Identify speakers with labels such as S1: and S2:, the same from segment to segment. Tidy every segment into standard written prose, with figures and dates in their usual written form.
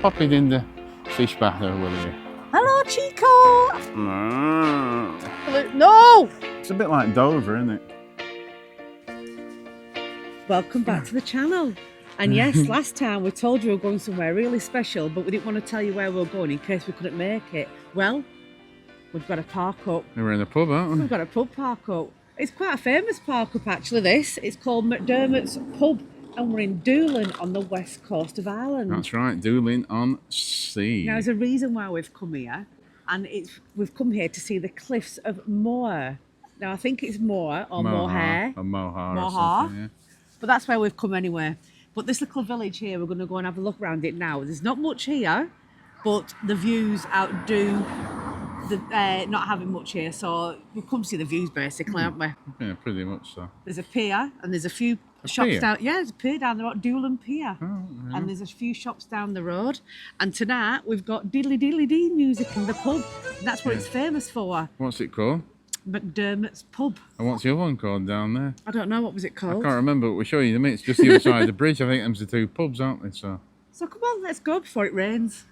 S1: Pop it in the fish bath there, will you?
S2: Hello, Chico!
S1: Mm.
S2: No!
S1: It's a bit like Dover, isn't it?
S2: Welcome back to the channel. And yes, last time we told you we were going somewhere really special, but we didn't want to tell you where we were going in case we couldn't make it. Well, we've got a park up.
S1: We're in a pub, aren't we?
S2: We've got a pub park up. It's quite a famous park up actually, this. It's called McDermott's Pub and we're in Doolin on the west coast of Ireland.
S1: That's right, Doolin on Sea.
S2: Now there's a reason why we've come here, and we've come here to see the cliffs of Moher. Now I think it's Moher or Moher.
S1: Or Moher.
S2: Or something, yeah. But that's where we've come anyway. But this little village here, we're going to go and have a look around it now. There's not much here, but the views outdo not having much here. So we've come to see the views basically, haven't we?
S1: Yeah, pretty much so.
S2: There's a pier and there's a few shops down. Yeah, there's a pier down the road, Doolin Pier. Oh, yeah. And there's a few shops down the road. And tonight we've got diddly diddly dee music in the pub. And that's what it's famous for.
S1: What's it called?
S2: McDermott's Pub.
S1: And what's the other one called down there?
S2: I don't know, what was it called?
S1: I can't remember, but we'll show you in a minute. It's just the other side of the bridge. I think them's the two pubs, aren't they? So
S2: come on, let's go before it rains.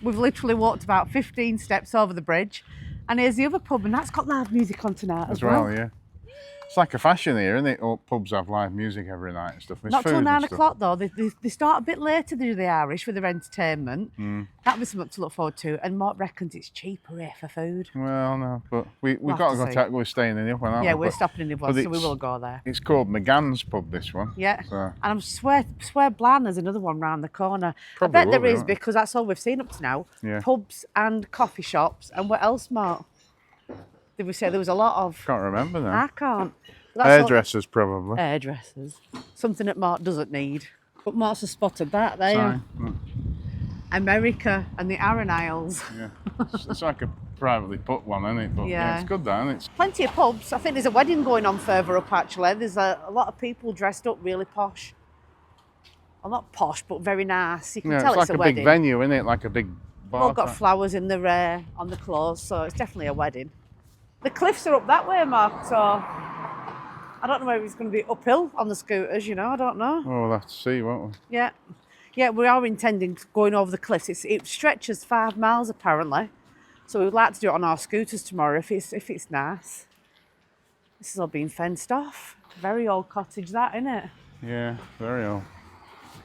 S2: We've literally walked about 15 steps over the bridge, and here's the other pub, and that's got live music on tonight as well.
S1: Yeah. It's like a fashion here, isn't it? All pubs have live music every night and stuff. There's
S2: Not
S1: food
S2: till 9
S1: and stuff.
S2: o'clock though. They start a bit later, they do the Irish, with their entertainment. That'll be something to look forward to. And Mark reckons it's cheaper here for food.
S1: Well, no, but we've got to go check. We're staying in the other one, aren't we?
S2: Yeah, we're stopping in the other one, so we will go there.
S1: It's called McGann's Pub, this one.
S2: Yeah,
S1: so.
S2: and I swear blind there's another one round the corner.
S1: Probably
S2: I bet there is,
S1: right?
S2: because that's all we've seen up to now.
S1: Yeah.
S2: Pubs and coffee shops. And what else, Mark? Did we say there was a lot of?
S1: Can't remember now.
S2: I can't.
S1: Hairdressers, probably.
S2: Hairdressers. Something that Mark doesn't need. But Mark's has spotted that there. America and the Aran Isles.
S1: Yeah. It's like a privately put one, isn't it? But yeah, it's good, that, isn't it?
S2: Plenty of pubs. I think there's a wedding going on further up, actually. There's a lot of people dressed up really posh. Well, not posh, but very nice. You can tell it's
S1: like
S2: a wedding.
S1: Big venue, isn't it? Like a big bar.
S2: All got flowers in the on the clothes, so it's definitely a wedding. The cliffs are up that way, Mark, so I don't know whether it's going to be uphill on the scooters, you know, I don't know.
S1: Oh, we'll have to see, won't we?
S2: Yeah. Yeah, we are intending going over the cliffs. It stretches 5 miles apparently. So we'd like to do it on our scooters tomorrow if it's nice. This has all been fenced off. Very old cottage that, isn't it?
S1: Yeah, very old.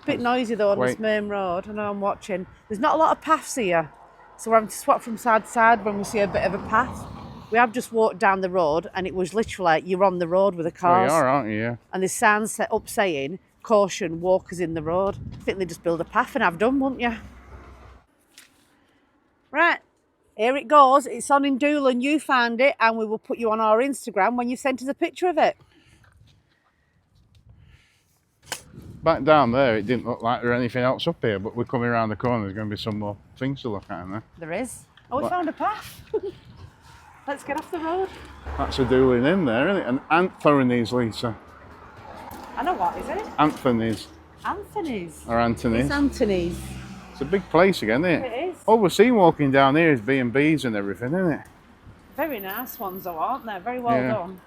S2: Bit noisy though on this main road. I know I'm watching. There's not a lot of paths here. So we're having to swap from side to side when we see a bit of a path. We have just walked down the road and it was literally, you're on the road with the cars.
S1: Well, you are, aren't you? Yeah.
S2: And there's signs set up saying, caution, walkers in the road. I think they just build a path and have done, wouldn't you? Right, here it goes. It's on in Doolin. You found it and we will put you on our Instagram when you sent us a picture of it.
S1: Back down there, it didn't look like there was anything else up here, but we're coming around the corner. There's going to be some more things to look at in there.
S2: There is. Oh, we found a path. Let's get off the road.
S1: That's a Doolin in there, isn't it? And Anthony's, Lisa.
S2: I know, what is it?
S1: Anthony's.
S2: Anthony's.
S1: Or Anthony's.
S2: It's Anthony's.
S1: It's a big place again, isn't it?
S2: It is.
S1: All we're seeing walking down here is B&Bs and everything, isn't it?
S2: Very nice ones though, aren't they? Very well done.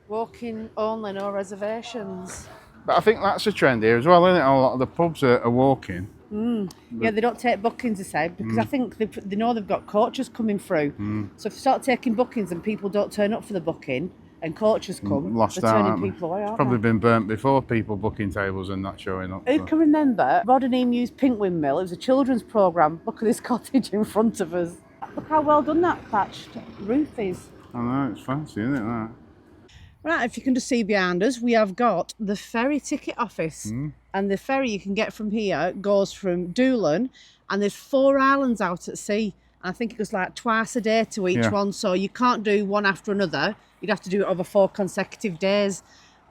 S2: Walking only, no reservations.
S1: But I think that's a trend here as well, isn't it? A lot of the pubs are walking.
S2: Yeah, they don't take bookings, they say, because I think they know they've got coaches coming through. So if you start taking bookings and people don't turn up for the booking and coaches come, they're turning people away, aren't
S1: Probably
S2: they?
S1: been burnt before, people booking tables and not showing up.
S2: Who can remember Rodney Mew's Pink Windmill? It was a children's programme. Look at this cottage in front of us. Look how well done that thatched roof is.
S1: I know, it's fancy, isn't it, that?
S2: Right, if you can just see behind us, we have got the ferry ticket office. And the ferry you can get from here goes from Doolin, and there's 4 islands out at sea. And I think it goes like twice a day to each one, so you can't do one after another. You'd have to do it over 4 consecutive days.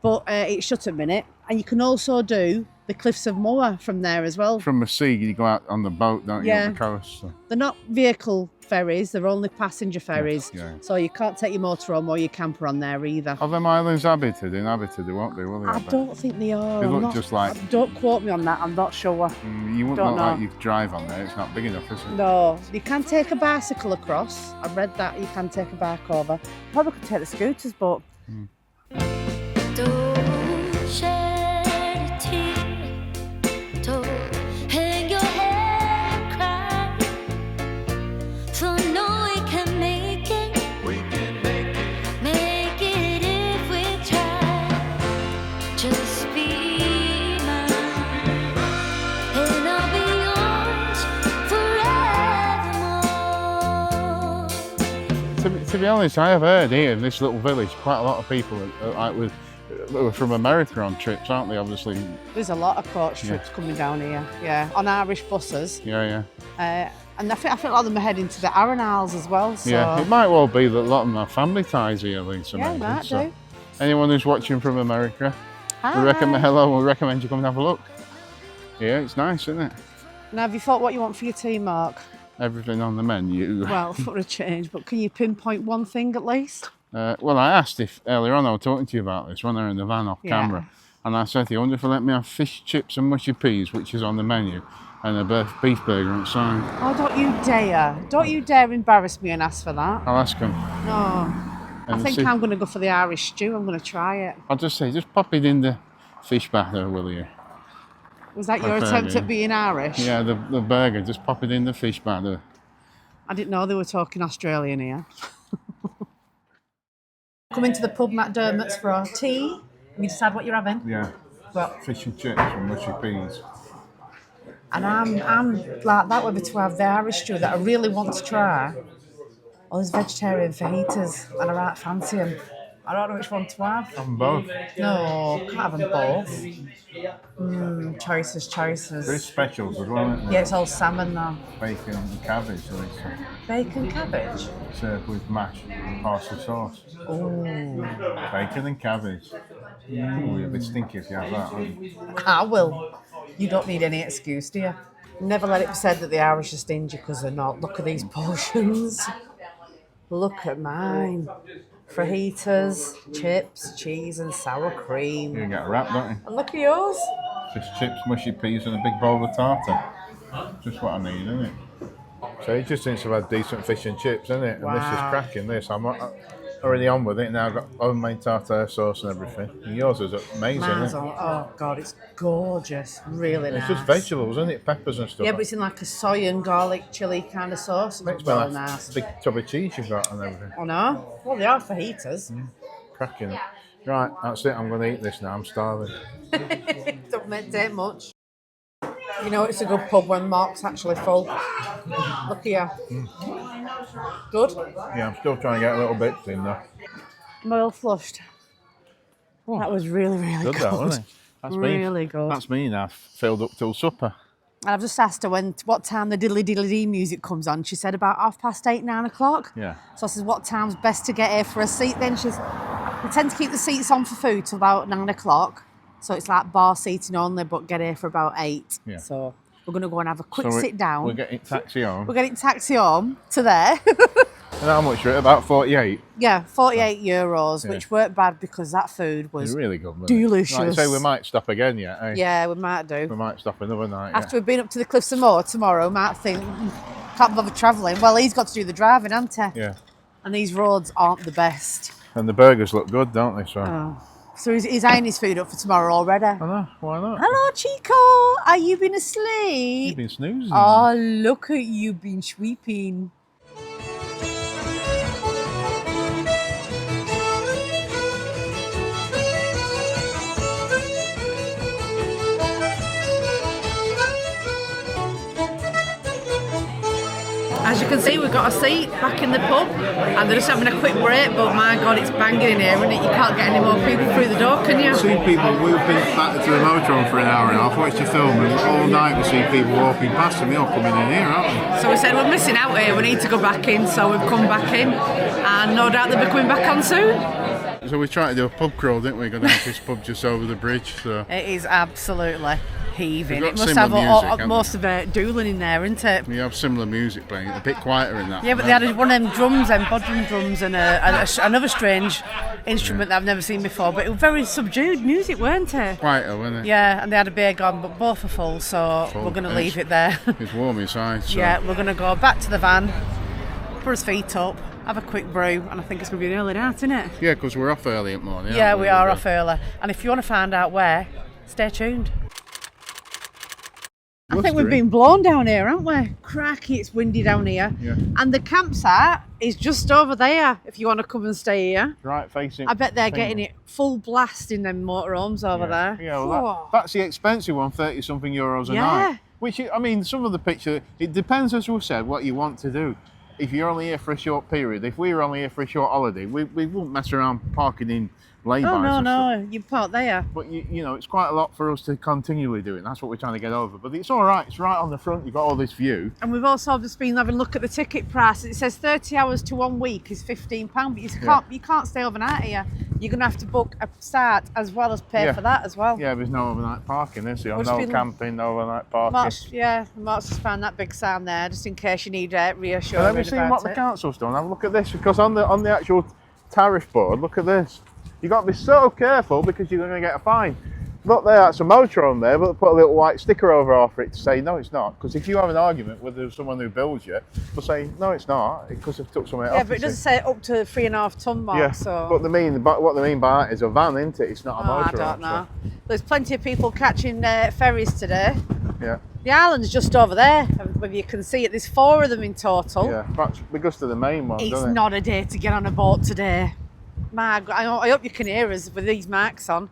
S2: But it's shut at a minute. And you can also do the cliffs of Moher from there as well.
S1: From the sea, you go out on the boat, don't you, on the coast? So.
S2: They're not vehicle ferries, they're only passenger ferries.
S1: Yeah.
S2: So you can't take your motorhome or your camper on there either.
S1: Are them islands inhabited? Inhabited, they won't be, will they?
S2: I don't think they are.
S1: They look just like...
S2: Don't quote me on that, I'm not sure.
S1: You wouldn't look like you drive on there, it's not big enough, is it?
S2: No, you can take a bicycle across. I've read that you can take a bike over. Probably could take the scooters, but...
S3: Don't shed a tear. Don't hang your head.
S1: To be honest, I have heard here in this little village quite a lot of people who are from America on trips, aren't they? Obviously.
S2: There's a lot of coach trips coming down here. Yeah, on Irish buses.
S1: Yeah.
S2: And I think a lot of them are heading to the Aran Isles as well. So.
S1: Yeah, it might well be that a lot of them have family ties here, Lisa.
S2: Yeah, might do.
S1: Anyone who's watching from America,
S2: Hi.
S1: we recommend you come and have a look. Yeah, it's nice, isn't it?
S2: Now, have you thought what you want for your tea, Mark?
S1: Everything on the menu.
S2: Well, for a change, but can you pinpoint one thing at least?
S1: Well, I asked if earlier on I was talking to you about this when they were in the van off camera, and I said to you, I wonder if you let me have fish, chips and mushy peas, which is on the menu, and a beef burger outside.
S2: Oh, don't you dare. Don't you dare embarrass me and ask for that.
S1: I'll ask them.
S2: No. I think I'm going to go for the Irish stew. I'm going to try it.
S1: I'll just say, just pop it in the fish batter, will you?
S2: Was that your attempt at being Irish?
S1: Yeah, the burger, just pop it in the fish batter.
S2: I didn't know they were talking Australian here. Come into the pub, Matt Dermot's, for our tea. And you decide what you're having?
S1: Yeah.
S2: Well,
S1: fish and chips and mushy peas.
S2: And I'm like that whether to have the Irish stew that I really want to try, or there's vegetarian fajitas, and I right fancy them. I don't know which one to have.
S1: Have them both.
S2: No, can't have them both. Choices.
S1: There's specials as well, isn't there?
S2: Yeah, it's all salmon now.
S1: Bacon and cabbage, Lisa.
S2: Bacon cabbage?
S1: Served with mashed parsley sauce.
S2: Oh.
S1: Bacon and cabbage. Ooh, you're a bit stinky if you have that, aren't you?
S2: I will. You don't need any excuse, do you? Never let it be said that the Irish are stingy, because they're not. Look at these portions. Look at mine. Fajitas, chips, cheese and sour cream.
S1: You get a wrap, don't you?
S2: And look at yours.
S1: Fish, chips, mushy peas and a big bowl of tartar. Just what I need, isn't it? So he just thinks I've had decent fish and chips, isn't it? And this is cracking, this. I'm already on with it now. I've got homemade tartar sauce and everything. And yours is amazing, isn't it?
S2: Oh, God, it's gorgeous. Really nice.
S1: It's just vegetables, isn't it? Peppers and stuff.
S2: Yeah, but it's in like a soy and garlic chili kind of sauce.
S1: Makes
S2: It's
S1: me
S2: really
S1: like
S2: nice.
S1: big tub of cheese you've got and everything.
S2: Oh, no? Well, they are fajitas.
S1: Cracking. Right, that's it. I'm going to eat this now. I'm starving.
S2: Don't take much. You know, it's a good pub when Mark's actually full. Look here. Good?
S1: Yeah, I'm still trying to get a little bit in there.
S2: I'm all flushed. Oh, that was really, really good.
S1: That, wasn't it? That's
S2: really
S1: me.
S2: good.
S1: That's me now, filled up till supper.
S2: And I've just asked her what time the diddly-diddly-dee music comes on. She said about 8:30, 9 o'clock.
S1: Yeah.
S2: So I said, what time's best to get here for a seat then? We tend to keep the seats on for food till about 9 o'clock. So it's like bar seating only, but get here for about 8.
S1: Yeah.
S2: So we're going to go and have a quick sit down.
S1: We're getting taxi home.
S2: We're getting taxi home to there.
S1: And how much for it? About 48?
S2: Yeah, €48, which weren't bad because that food was
S1: really good,
S2: delicious.
S1: Like I say, we might stop again yet, eh?
S2: Yeah, we might do.
S1: We might stop another night.
S2: After we've been up to the Cliffs of Moher tomorrow, might think, can't bother travelling. Well, he's got to do the driving, hasn't he?
S1: Yeah.
S2: And these roads aren't the best.
S1: And the burgers look good, don't they? So,
S2: So he's eyeing his food up for tomorrow already.
S1: I know, why not?
S2: Hello, Chico. Are you been asleep?
S1: You've been snoozing.
S2: Oh, look at you been sweeping. As you can see, we've got a seat back in the pub and they're just having a quick break, but my God, it's banging in here, isn't it? You can't get any more people through the door, can you?
S1: See people, we've been back to the Motorhome for an hour and a half, watched the film, and all night we see people walking past and they all coming in here, aren't we?
S2: So we said we're missing out here, we need to go back in, so we've come back in and no doubt they'll be coming back on soon.
S1: So we tried to do a pub crawl, didn't we? Go down to this pub just over the bridge. So
S2: it is absolutely heaving. It must
S1: similar
S2: have
S1: music,
S2: most of it Doolin in there, isn't it?
S1: We have similar music playing, a bit quieter in that.
S2: Yeah, but they had one of them drums, bodrum drums, and another strange instrument that I've never seen before. But it was very subdued music, weren't it?
S1: Quieter, wasn't it?
S2: Yeah, and they had a beer gone, but both are full, so we're going to leave it there.
S1: It's warm inside. So.
S2: Yeah, we're going to go back to the van, put his feet up, have a quick brew, and I think it's going to be an early night, isn't it?
S1: Yeah, because we're off early in the morning.
S2: Yeah, we are off early. And if you want to find out where, stay tuned. I think we've been blown down here, haven't we? Cracky, it's windy down here.
S1: Yeah.
S2: And the campsite is just over there if you want to come and stay here.
S1: Right, facing.
S2: I bet they're getting it full blast in them motorhomes over there.
S1: Yeah, well, that's the expensive one, 30-something euros a night. Which, I mean, some of the picture, it depends, as we said, what you want to do. if you're only here for a short period, if we were only here for a short holiday, we wouldn't mess around parking in lay-bys.
S2: Oh, no, you park there.
S1: But you know, it's quite a lot for us to continually do it. That's what we're trying to get over. But it's all right. It's right on the front. You've got all this view.
S2: And we've also just been having a look at the ticket price. It says 30 hours to 1 week is £15, but you can't stay overnight here. You're going to have to book a start as well as pay for that as well.
S1: Yeah, there's no overnight parking, is there?
S2: We'll
S1: No camping, no overnight parking.
S2: Mark's just found that big sign there, just in case you need reassurance.
S1: Have you seen what the council's done? Have a look at this, because on the actual tariff board, look at this. You've got to be so careful because you're going to get a fine. Look there, that's a motorhome there, but they put a little white sticker over it to say, no, it's not. Because if you have an argument with someone who builds you, they'll say, no, it's not, because they've took something off.
S2: Yeah, but it doesn't say up to 3.5 tonne mark,
S1: yeah,
S2: so...
S1: But what they mean by that is a van, isn't it? It's not a motorhome.
S2: I don't know. So. There's plenty of people catching ferries today.
S1: Yeah.
S2: The island's just over there, whether you can see it. There's 4 of them in total.
S1: Yeah, perhaps because to the main one,
S2: It's
S1: doesn't it?
S2: not a day to get on a boat today. I hope you can hear us with these marks on.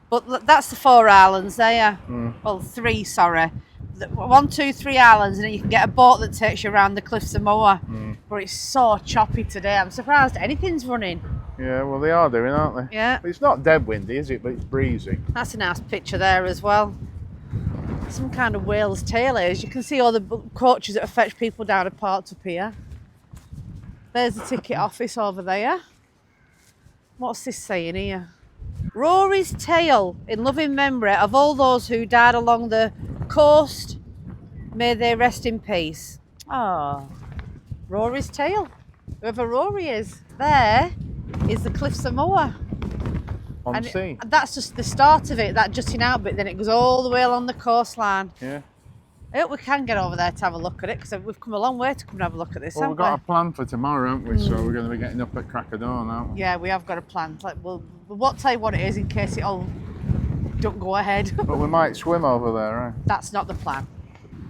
S2: But that's the 4 islands there. Well, 3, sorry. 1, 2, 3 islands, and then you can get a boat that takes you around the cliffs of Moher. But it's so choppy today. I'm surprised anything's running.
S1: Yeah, well, they are doing, aren't they?
S2: Yeah.
S1: It's not dead windy, is it? But it's breezy.
S2: That's a nice picture there as well. Some kind of whale's tail here. As you can see all the coaches that have fetched people down are parked up here. There's the ticket office over there. What's this saying here? Rory's tale in loving memory of all those who died along the coast. May they rest in peace. Oh, Rory's tale. Whoever Rory is. There is the cliffs of Moher.
S1: On sea.
S2: That's just the start of it, that jutting out bit, then it goes all the way along the coastline.
S1: Yeah.
S2: I hope we can get over there to have a look at it, because we've come a long way to come and have a look at this,
S1: Well,
S2: haven't
S1: we've got a plan for tomorrow, haven't we? So we're going to be getting up at crack of dawn, aren't we?
S2: Yeah, we have got a plan. We'll won't tell you what it is in case it all don't go ahead.
S1: But we might swim over there, eh?
S2: That's not the plan.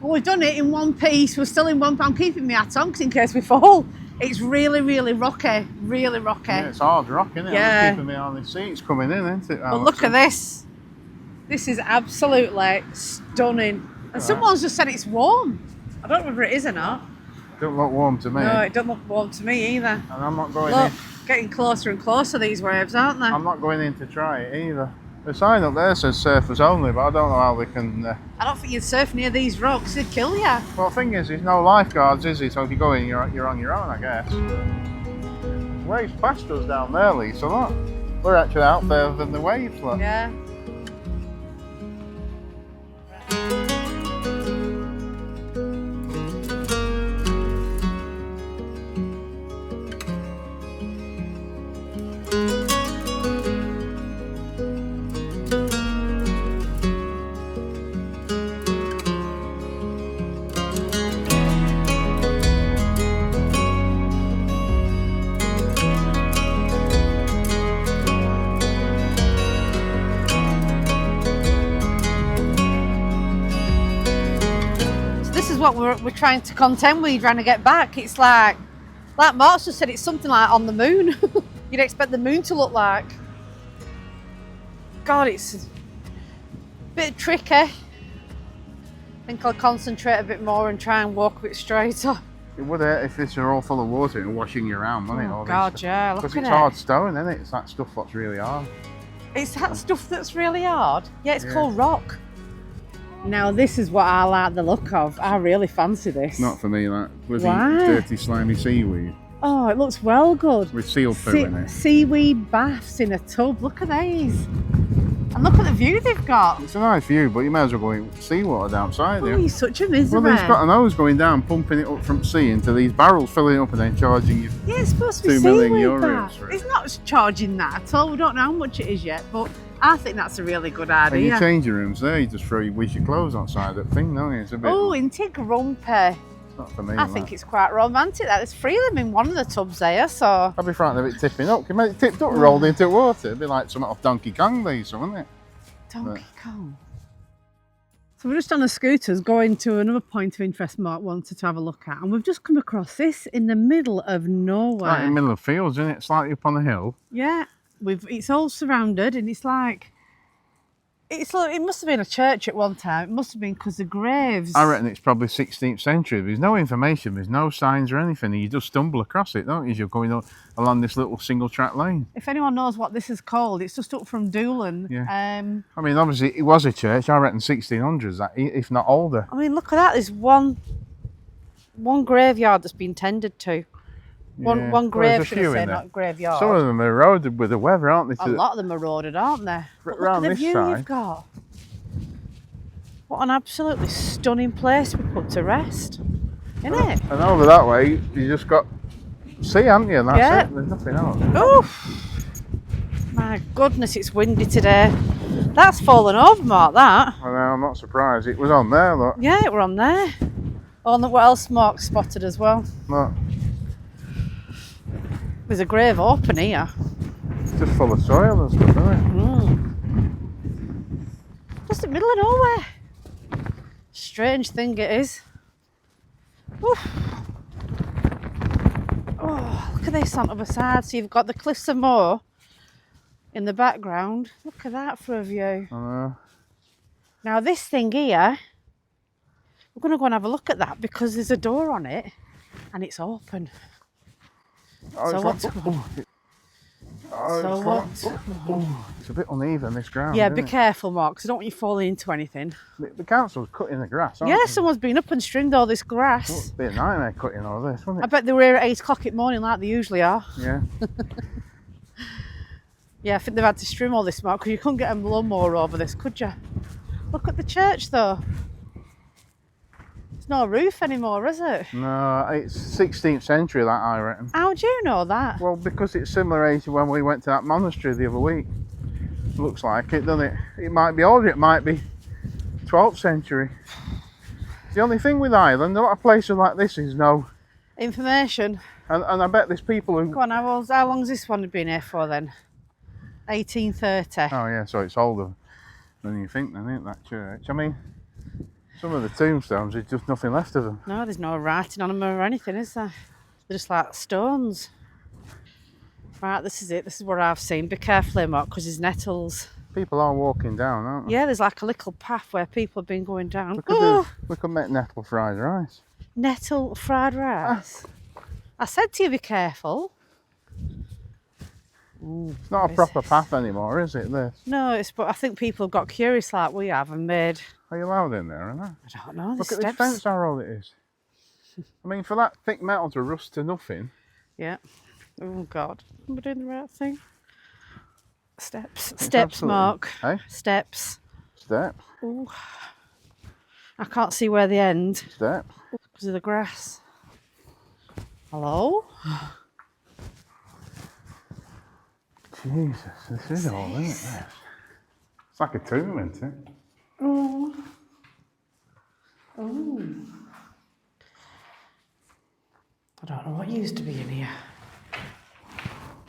S2: Well, we've done it in one piece. We're still in one. I'm keeping my hat on in case we fall. It's really, really rocky. Really rocky.
S1: Yeah, it's hard rock, isn't it?
S2: Yeah.
S1: I'm keeping me on the seats coming in, isn't it?
S2: But look at this. This is absolutely stunning. And someone's just said it's warm. I don't know whether it is or not.
S1: Don't look warm to me.
S2: No, it doesn't look warm to me either.
S1: And I'm not going
S2: Look,
S1: in.
S2: getting closer and closer, these waves, aren't they?
S1: I'm not going in to try it either. The sign up there says surfers only, but I don't know how they can...
S2: I don't think you'd surf near these rocks, they'd kill you.
S1: Well, the thing is, there's no lifeguards, is it? So if you go in, you're on your own, I guess. Waves past us down there, Lisa, look. We're actually out further than the waves, look.
S2: Yeah. What we're trying to contend with, trying to get back. It's like Mark's just said, it's something like on the moon. You'd expect the moon to look like. God, it's a bit tricky. I think I'll concentrate a bit more and try and walk a bit straighter.
S1: It would if this are all full of water and washing you around, wouldn't it?
S2: Oh God, yeah, look at it.
S1: Because it's hard stone, isn't it? It's that stuff that's really hard.
S2: It's that stuff that's really hard? Yeah, it's called rock. Now this is what I like the look of. I really fancy this.
S1: Not for me, that bloody dirty, slimy seaweed.
S2: Oh, it looks well good.
S1: With seal poo in it.
S2: Seaweed baths in a tub. Look at these. And look at the view they've got.
S1: It's a nice view, but you may as well go in seawater downside there.
S2: Oh, you're such a misery.
S1: Well, it's got an hose going down, pumping it up from sea into these barrels, filling it up and then charging you.
S2: Yeah, it's supposed to be
S1: 2 million
S2: seaweed
S1: euros
S2: bath.
S1: for it.
S2: It's not charging that at all. We don't know how much it is yet, but I think that's a really good
S1: And
S2: idea.
S1: your changing rooms there, you just wash your clothes outside that thing, don't you? It's a bit...
S2: Oh, isn't it grumpy?
S1: It's not for me.
S2: I think it's quite romantic. There's 3 of them in one of the tubs there, so...
S1: I'd be frightened of it tipping up. Can you imagine it tipped up and rolled into water? It'd be like something off Donkey Kong, these, wouldn't it?
S2: Donkey Kong. So we're just on the scooters going to another point of interest Mark wanted to have a look at, and we've just come across this in the middle of nowhere.
S1: Right in the middle of fields, isn't it? Slightly up on the hill.
S2: Yeah, it's all surrounded, and it's like It must have been a church at one time. It must have been because the graves.
S1: I reckon it's probably 16th century. There's no information, there's no signs or anything. You just stumble across it, don't you? As you're going along this little single track lane.
S2: If anyone knows what this is called, it's just up from Doolin.
S1: Yeah. I mean, obviously, it was a church. I reckon 1600s, if not older.
S2: I mean, look at that. There's one graveyard that's been tended to.
S1: Yeah.
S2: One grave,
S1: there's a
S2: should
S1: few
S2: I say,
S1: in there.
S2: not graveyard.
S1: Some of them are eroded with the weather, aren't they?
S2: A lot of them are eroded, aren't they? But
S1: Round
S2: look at the
S1: this
S2: view
S1: side.
S2: you've got. What an absolutely stunning place to be put to rest, isn't it?
S1: And over that way, you just got sea, haven't you? And that's
S2: Yeah.
S1: it. There's nothing else.
S2: Oof! My goodness, it's windy today. That's fallen over, Mark, that.
S1: Well, I'm not surprised. It was on there, look.
S2: Yeah, we're on there. Oh, and what else Mark spotted as well?
S1: Look,
S2: There's a grave open here.
S1: it's just full of soil and stuff, isn't it?
S2: Just in the middle of nowhere. Strange thing it is. Oof. Oh, look at this on the other side. So you've got the cliffs of Moher in the background. Look at that for a view. Now this thing here, we're going to go and have a look at that because there's a door on it and it's open.
S1: Oh,
S2: So
S1: it's
S2: what's
S1: it's a bit uneven, this ground.
S2: Yeah,
S1: isn't
S2: be
S1: it?
S2: careful, Mark, because I don't want you falling into anything.
S1: The council's cutting the grass, aren't
S2: Yeah,
S1: they?
S2: someone's been up and trimmed all this
S1: Oh,
S2: grass.
S1: it'd be a nightmare cutting all this, wouldn't
S2: I
S1: it?
S2: bet they were here at 8 o'clock in the morning like they usually are.
S1: Yeah.
S2: Yeah, I think they've had to trim all this, Mark, because you couldn't get a lawnmower over this, could you? Look at the church, though. There's no roof anymore, is it?
S1: No, it's 16th century, that, I reckon.
S2: How do you know that?
S1: Well, because it's similar age to when we went to that monastery the other week. Looks like it, doesn't it? It might be older, it might be 12th century. The only thing with Ireland, a lot of places like this is no...
S2: Information.
S1: And I bet there's people who...
S2: Go on, how long's this one been here for then? 1830.
S1: Oh yeah, so it's older than you think then, isn't that church? I mean, some of the tombstones, there's just nothing left of them.
S2: No, there's no writing on them or anything, is there? They're just like stones. Right, this is it. This is what I've seen. Be careful, Mark, because there's nettles.
S1: People are walking down, aren't they?
S2: Yeah, there's like a little path where people have been going down.
S1: We could make nettle fried rice.
S2: Nettle fried rice. I said to you, be careful.
S1: It's not a proper path anymore, is it, this?
S2: No, but I think people have got curious like we have and made...
S1: Are you allowed in there, aren't
S2: I don't know,
S1: Look
S2: the
S1: at this fence, how old it is. I mean, for that thick metal to rust to nothing.
S2: Yeah. Oh, God. Am I doing the right thing? Steps.
S1: It's
S2: Steps,
S1: absolutely-
S2: Mark.
S1: Eh?
S2: Steps.
S1: Steps,
S2: Ooh. I can't see where they end
S1: steps.
S2: because of the grass. Hello?
S1: Jesus, this is all, isn't it? This? It's like a tomb, isn't it?
S2: Oh. Oh. I don't know what used to be in here.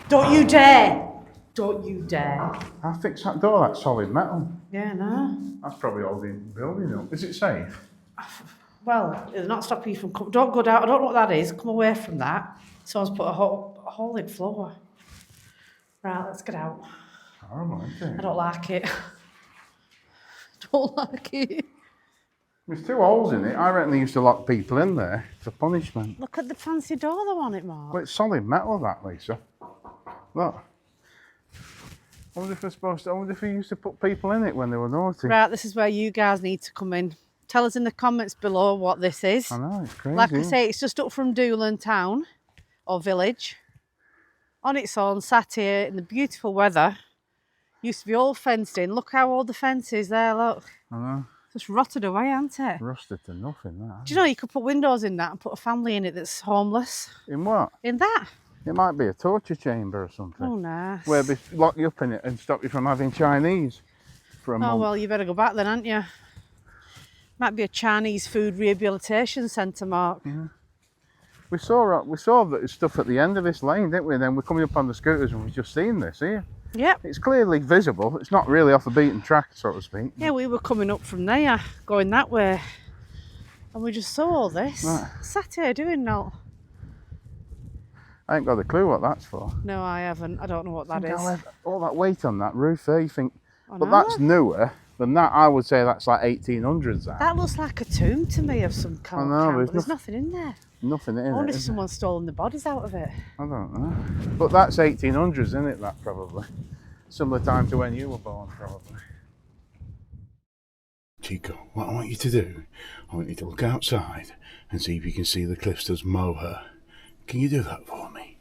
S2: Don't you dare! Don't you dare!
S1: How thick's that door? That's solid metal.
S2: Yeah, no.
S1: That's probably holding the building up. Is it safe?
S2: Well, it'll not stop you from... Don't go down. I don't know what that is. Come away from that. Someone's put a hole in floor. Right, let's get out.
S1: Horrible, isn't
S2: I
S1: it?
S2: don't like it. Don't like it.
S1: There's 2 holes in it. I reckon they used to lock people in there for punishment.
S2: Look at the fancy door though on it, Mark.
S1: Well, it's solid metal, that, Lisa. Look. I wonder if they're supposed to... I wonder if they used to put people in it when they were naughty.
S2: Right, this is where you guys need to come in. Tell us in the comments below what this is.
S1: I know, it's crazy.
S2: Like I say, it's just up from Doolin town or village. On its own, sat here in the beautiful weather. Used to be all fenced in. Look how old the fence is there, look.
S1: I know.
S2: Just rotted away, hasn't it?
S1: Rusted to nothing, that.
S2: Do you know you could put windows in that and put a family in it that's homeless?
S1: In what?
S2: In that?
S1: It might be a torture chamber or something.
S2: Oh, nice.
S1: Where they lock you up in it and stop you from having Chinese for a month.
S2: Oh, well, you better go back then, aren't you? Might be a Chinese food rehabilitation centre, Mark.
S1: We saw that stuff at the end of this lane, didn't we? And then we're coming up on the scooters and we've just seen this here.
S2: Yep.
S1: It's clearly visible. It's not really off the beaten track, so to speak.
S2: Yeah, we were coming up from there, going that way. And we just saw all this.
S1: Right.
S2: Sat here doing that.
S1: I ain't got a clue what that's for.
S2: No, I haven't. I don't know what that is.
S1: All that weight on that roof there, you think,
S2: I
S1: but
S2: know.
S1: that's newer. Then that, I would say that's like 1800s.
S2: That looks like a tomb to me of some kind.
S1: I know,
S2: But there's nothing in there.
S1: Nothing in it.
S2: I wonder if
S1: is
S2: someone's stolen the bodies out of it.
S1: I don't know. But that's 1800s, isn't it? That probably. Similar time to when you were born, probably. Chico, what I want you to do, I want you to look outside and see if you can see the cliffs of Moher. Can you do that for me?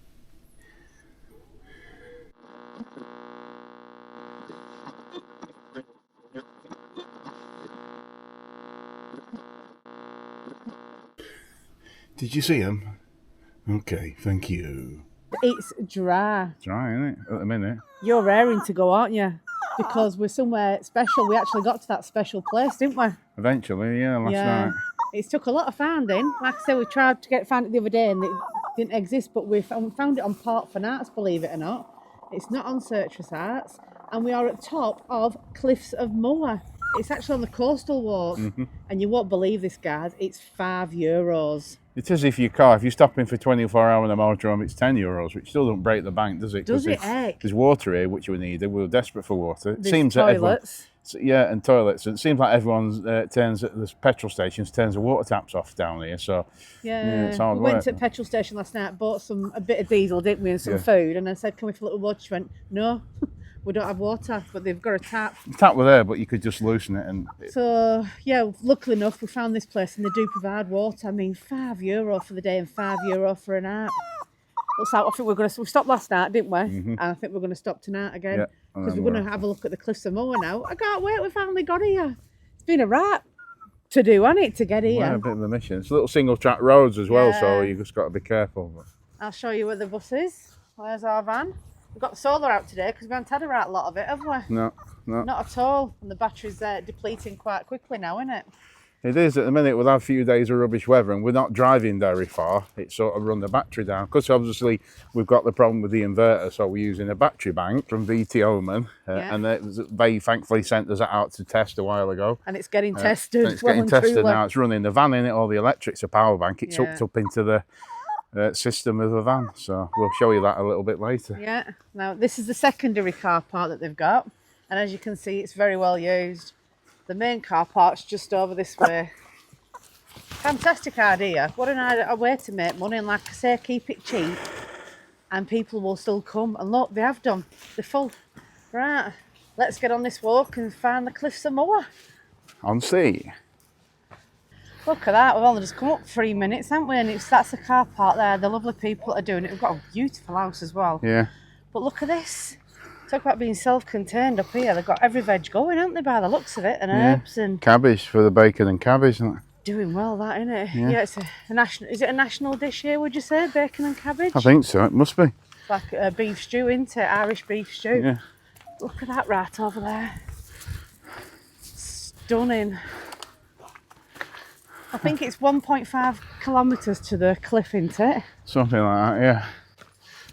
S1: Did you see him? Okay, thank you.
S2: It's dry.
S1: Dry, isn't it? At the minute.
S2: You're raring to go, aren't you? Because we're somewhere special. We actually got to that special place, didn't we?
S1: Eventually, yeah, last night.
S2: It took a lot of finding. Like I said, we tried to find it the other day and it didn't exist, but we found it on Port for Arts, believe it or not. It's not on Search for Sites. And we are at top of Cliffs of Moher. It's actually on the coastal walk. And you won't believe this, guys. It's €5.
S1: It is if you're stopping for 24 hours in a motorhome, it's €10, which still don't break the bank, does it?
S2: Does it, heck?
S1: There's water here, which we needed. We were desperate for water.
S2: There's toilets.
S1: That everyone, yeah, and toilets. It seems like everyone's turns at the petrol stations turns the water taps off down here. So
S2: yeah,
S1: it's hard
S2: we
S1: work.
S2: went to the petrol station last night, bought a bit of diesel, didn't we, and some food, and I said, "Can we fill up with water?" She went, "No." We don't have water, but they've got a tap.
S1: The tap were there, but you could just loosen it. And
S2: so, yeah, luckily enough, we found this place and they do provide water. I mean, €5 for the day and €5 for a night. Looks like, I think we stopped last night, didn't we? And I think we're going to stop tonight again. Because we're going to have a look at the Cliffs of Moher now. I can't wait, we finally got here. It's been a right to do, hasn't it, to get here?
S1: Yeah, a bit of a mission. It's little single track roads as well, so you just got to be careful. But
S2: I'll show you where the bus is. Where's our van? We've got the solar out today because we haven't had a right lot of it, have we?
S1: No.
S2: Not at all. And the battery's depleting quite quickly now, isn't it?
S1: It is. At the minute, we'll have a few days of rubbish weather and we're not driving very far. It sort of run the battery down. Because obviously we've got the problem with the inverter, so we're using a battery bank from VT Oman. And they thankfully sent us that out to test a while ago.
S2: And it's getting tested.
S1: It's getting tested now. It's running the van in it, all the electric's a power bank. It's hooked up into the system of the van, so we'll show you that a little bit later.
S2: Yeah, now this is the secondary car park that they've got, and as you can see, it's very well used. The main car park's just over this way. Fantastic idea. What a way to make money, and like I say, keep it cheap and people will still come. And look, they have done. They're full. Right, let's get on this walk and find the Cliffs of Moher.
S1: On sea.
S2: Look at that, we've only just come up 3 minutes, haven't we? And that's the car park there, the lovely people that are doing it. We've got a beautiful house as well.
S1: Yeah.
S2: But look at this. Talk about being self-contained up here. They've got every veg going, haven't they, by the looks of it, and herbs and
S1: cabbage for the bacon and cabbage, isn't it?
S2: Doing well, that, isn't it? Yeah, it's a national. Is it a national dish here, would you say, bacon and cabbage?
S1: I think so, it must be.
S2: It's like a beef stew, isn't it? Irish beef stew.
S1: Yeah.
S2: Look at that right over there. Stunning. I think it's 1.5 kilometres to the cliff, isn't it?
S1: Something like that, yeah.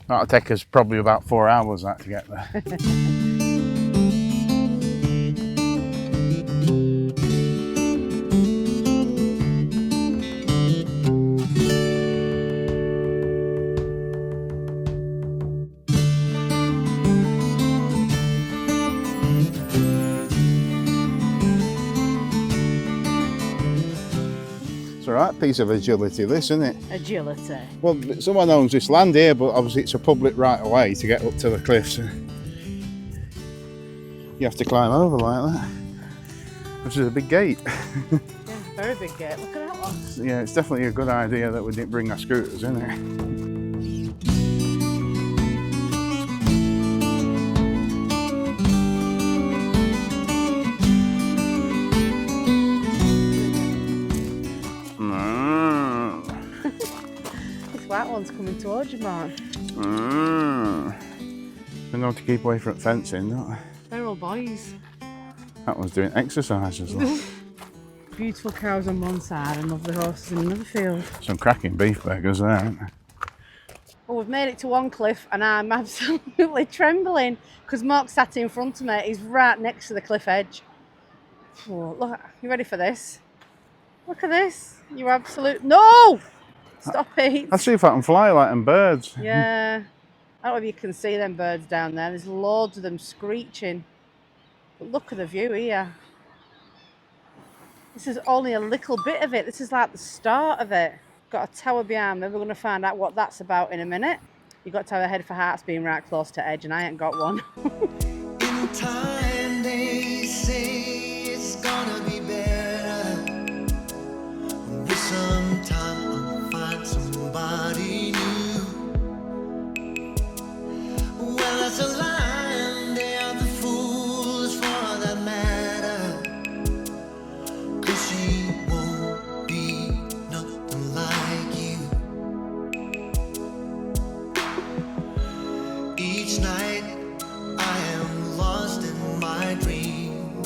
S1: That'll take us probably about 4 hours that to get there. It's a right piece of agility, this, isn't it?
S2: Agility.
S1: Well, someone owns this land here, but obviously it's a public right of way to get up to the cliffs. You have to climb over like that, which is a big gate.
S2: Yeah, very big gate. Look at that one.
S1: Yeah, it's definitely a good idea that we didn't bring our scooters in it.
S2: That one's coming towards you, Mark.
S1: They know to keep away from fencing, don't they?
S2: They're all boys.
S1: That one's doing exercises.
S2: Beautiful cows on one side and lovely horses in another field.
S1: Some cracking beef burgers there, aren't there?
S2: Well, we've made it to one cliff and I'm absolutely trembling because Mark sat in front of me. He's right next to the cliff edge. Oh, look, you ready for this? Look at this. You absolute... No! Stop it.
S1: Let's see if I can fly like them birds.
S2: Yeah. I don't know if you can see them birds down there. There's loads of them screeching. But look at the view here. This is only a little bit of it. This is like the start of it. Got a tower behind me. We're going to find out what that's about in a minute. You've got to have a head for hearts being right close to edge, and I ain't got one.
S3: In time they say it's gonna be better. With some time I'll find somebody new. Well, that's a line, they are the fools for that matter. 'Cause she won't be nothing like you. Each night I am lost in my dream.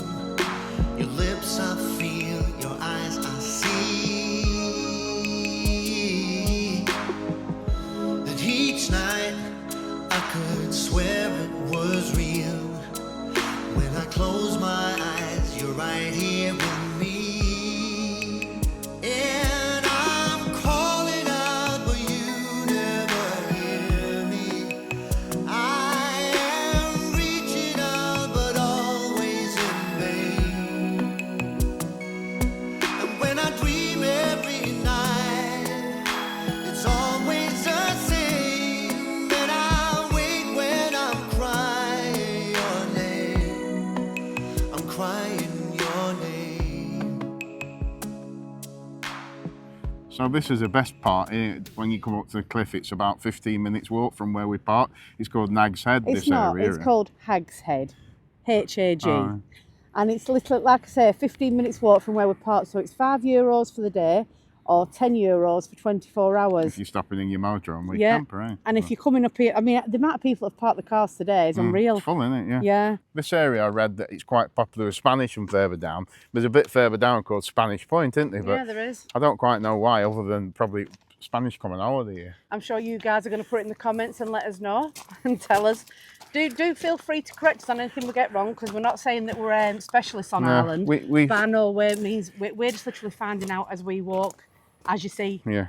S3: Your lips I feel, your eyes I see. And each night I could swear it was real. When I close my eyes, you're right here with me. And I'm calling out, but you never hear me. I am reaching out, but always in vain. And when I dream every night, it's always the same. And I wait when I'm crying your name. I'm crying your name.
S1: So this is the best part. When you come up to the cliff, it's about 15 minutes walk from where we park. It's called Nag's Head,
S2: It's
S1: this
S2: not.
S1: area.
S2: It's called Hag's Head. H-A-G.
S1: Oh.
S2: And it's little, like I say, 15 minutes walk from where we parked. So it's €5 for the day or €10 for 24 hours.
S1: If you're stopping in your motorhome with
S2: Yeah.
S1: camper, eh?
S2: And if you're coming up here, I mean, the amount of people that have parked the cars today is unreal.
S1: It's full, isn't it? Yeah.
S2: Yeah.
S1: This area, I read that it's quite popular with Spanish from further down. There's a bit further down called Spanish Point, isn't there? But
S2: Yeah, there is.
S1: I don't quite know why, other than probably Spanish coming over here.
S2: I'm sure you guys are going to put it in the comments and let us know and tell us. Do feel free to correct us on anything we get wrong, because we're not saying that we're specialists on
S1: No,
S2: Ireland.
S1: we-
S2: But I know it means we're just literally finding out as we walk, as you see.
S1: Yeah.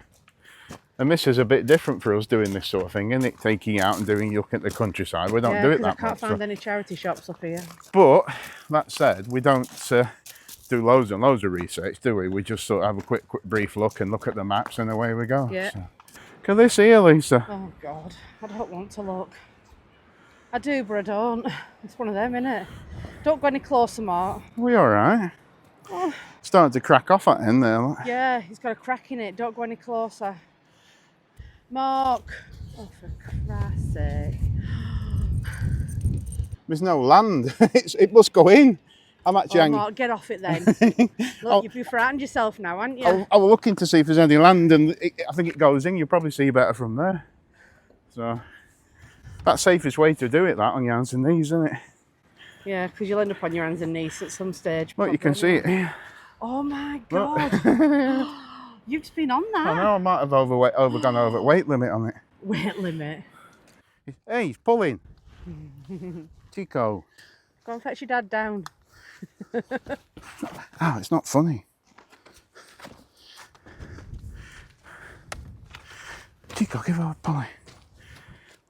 S1: And this is a bit different for us doing this sort of thing, isn't it? Taking you out and doing you look at the countryside. We don't
S2: Yeah,
S1: do it
S2: 'cause
S1: that
S2: I can't
S1: much.
S2: find
S1: So.
S2: any charity shops up here.
S1: But that said, we don't do loads and loads of research, do we? We just sort of have a quick brief look and look at the maps, and away we go.
S2: Yeah.
S1: So. Look at this here, Lisa.
S2: Oh God, I don't want to look. I do, but I don't. It's one of them, innit? Don't go any closer, Mark.
S1: We all right?
S2: Oh.
S1: Starting to crack off at the end there. Look.
S2: Yeah, he's got a crack in it. Don't go any closer. Mark. Oh, for Christ's sake.
S1: There's no land. It must go in. I'm actually
S2: Oh,
S1: hanging.
S2: Mark, get off it then. Look, you've frightened yourself now, haven't you?
S1: I was looking to see if there's any land, and I think it goes in. You'll probably see better from there. So that's the safest way to do it, that, on your hands and knees, isn't it?
S2: Yeah, because you'll end up on your hands and knees at some stage.
S1: Look, you can see it here.
S2: Oh my
S1: Look.
S2: God. You've just been on that.
S1: I know, I might have gone over weight limit on it.
S2: Weight limit.
S1: Hey, he's pulling. CHICCO.
S2: Go and fetch your dad down.
S1: Oh, it's not funny. CHICCO, give her a pulley.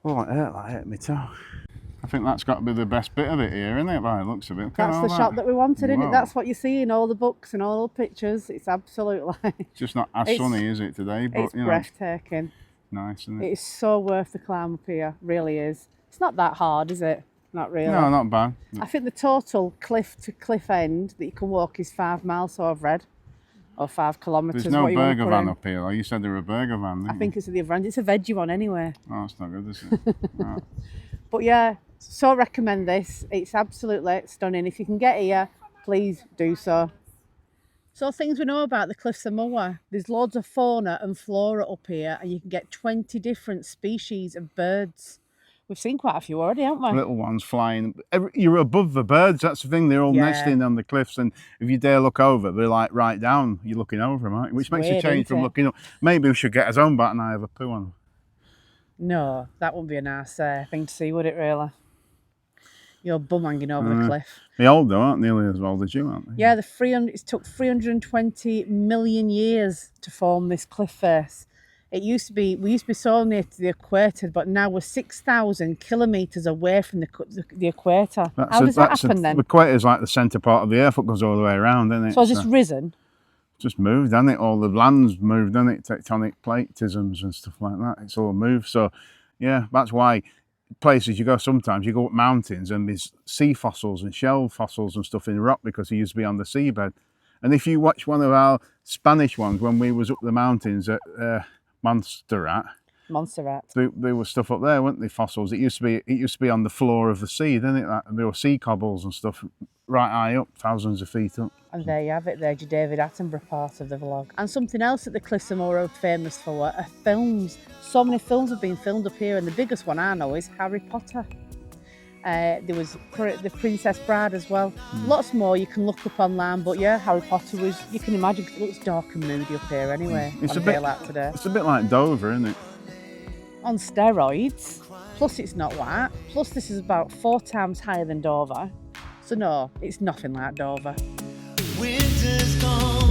S1: Oh, it hurt me toe. I think that's got to be the best bit of it here, isn't it, by the looks of it? Look at
S2: That's
S1: all
S2: the shot that we wanted, isn't
S1: Wow.
S2: it? That's what you see in all the books and all the pictures. It's absolutely,
S1: It's just not as
S2: It's-
S1: sunny, is it, today? But,
S2: it's
S1: you know,
S2: breathtaking.
S1: nice, isn't it?
S2: It is so worth the climb up here, really is. It's not that hard, is it? Not really.
S1: No, not bad.
S2: I think the total cliff to cliff end that you can walk is 5 miles, so I've read. Or 5 kilometres.
S1: There's no
S2: what you wanna
S1: burger
S2: put
S1: van
S2: in.
S1: up here, though. You said there were a burger van, didn't
S2: I think it's at the other end. It's a veggie one anyway.
S1: Oh, that's not good, is it? No.
S2: But yeah, so recommend this. It's absolutely stunning. If you can get here, please do so. So things we know about the Cliffs of Moher. There's loads of fauna and flora up here, and you can get 20 different species of birds. We've seen quite a few already, haven't we?
S1: Little ones flying. You're above the birds, that's the thing. They're all
S2: Yeah.
S1: nesting on the cliffs, and if you dare look over, they're like right down. You're looking over them, right? Which makes a
S2: weird,
S1: change
S2: isn't
S1: from
S2: it?
S1: looking up. Maybe we should get his own bat and I have a poo on.
S2: No, that wouldn't be a nice thing to see, would it really? Your bum hanging over the cliff.
S1: They're old though, aren't they? Nearly as old as you, aren't they?
S2: Yeah, it took 320 million years to form this cliff face. It used to be, we used to be so near to the equator, but now we're 6,000 kilometres away from the equator. How does that happen then?
S1: The equator's like the centre part of the earth that goes all the way around, isn't it?
S2: So has this risen?
S1: Just moved, hasn't it? All the land's moved, hasn't it? Tectonic platisms and stuff like that. It's all moved. So, yeah, that's why places you go sometimes, you go up mountains and there's sea fossils and shell fossils and stuff in rock because it used to be on the seabed. And if you watch one of our Spanish ones when we was up the mountains at Montserrat, there was stuff up there, weren't there? Fossils. It used to be on the floor of the sea, didn't it? There were sea cobbles and stuff right high up, thousands of feet up.
S2: And there you have it. There's your David Attenborough part of the vlog. And something else that the Cliffs of Moher are famous for are films. So many films have been filmed up here, and the biggest one I know is Harry Potter. There was the Princess Bride as well. Lots more you can look up online, but yeah, Harry Potter was, you can imagine, it looks dark and moody up here anyway.
S1: It's a bit like today. It's a bit like Dover, isn't it?
S2: On steroids. Plus it's not white. Plus this is about 4 times higher than Dover. So no, it's nothing like Dover.
S3: Winter's gone.